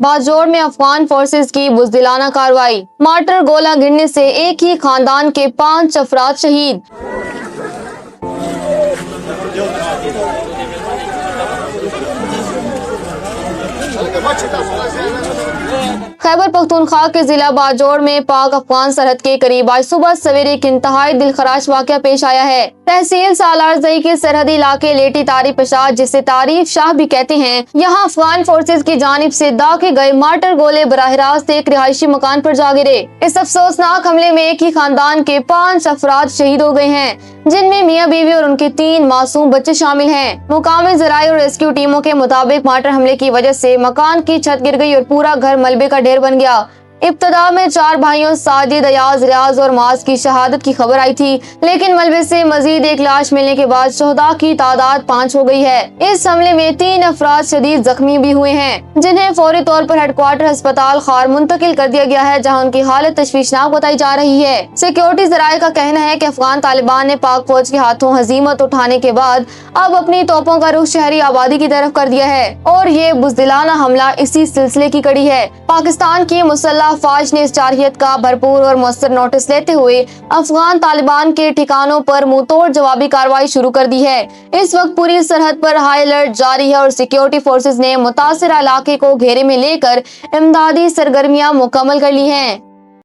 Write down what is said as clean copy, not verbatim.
बाजोड़ में अफगान फोर्सेज की बुज़दिलाना कार्रवाई। मार्टर गोला गिरने से एक ही खानदान के 5 अफराद शहीद। खैबर पख्तूनख्वा के जिला बाजोड़ में पाक अफगान सरहद के करीब आज सुबह सवेरे एक इंतहाई दिलखराश वाक़या पेश आया है। तहसील सालारजई के सरहदी इलाके लेटी तारीफ शाह, जिसे तारीफ शाह भी कहते हैं, यहाँ अफगान फोर्सेज की जानिब से दागे गए मार्टर गोले बराह रास्त एक रिहायशी मकान पर जा गिरे। इस अफसोसनाक हमले में एक ही खानदान के 5 अफराद शहीद हो गए हैं, जिनमें मियाँ बीवी और उनके 3 मासूम बच्चे शामिल हैं। मुकामी ज़राए और रेस्क्यू टीमों के मुताबिक मार्टर हमले की वजह से मकान की छत गिर गई और पूरा घर मलबे का ढेर बन गया। इब्तदा में 4 भाइयों साजिद, अयाज, रियाज और माज की शहादत की खबर आई थी, लेकिन मलबे से मजीद एक लाश मिलने के बाद शुहदा की तादाद 5 हो गई है। इस हमले में 3 अफराद शदीद जख्मी भी हुए हैं, जिन्हें फौरी तौर पर हेडक्वार्टर अस्पताल खार मुंतकिल कर दिया गया है, जहां उनकी हालत तशवीशनाक बताई जा रही है। सिक्योरिटी ज़राए का कहना है कि अफगान तालिबान ने पाक फौज के हाथों हजीमत उठाने के बाद अब अपनी तोपों का रुख शहरी आबादी की तरफ कर दिया है, और ये बुज़दिलाना हमला इसी सिलसिले की कड़ी है। पाकिस्तान की मुसल्लह अफवाज ने इस जारहियत का भरपूर और मौसर नोटिस लेते हुए अफगान तालिबान के ठिकानों पर मुंह तोड़ जवाबी कार्रवाई शुरू कर दी है। इस वक्त पूरी सरहद पर हाई अलर्ट जारी है और सिक्योरिटी फोर्सेज ने मुतासिर इलाके को घेरे में लेकर इमदादी सरगर्मियां मुकम्मल कर ली हैं।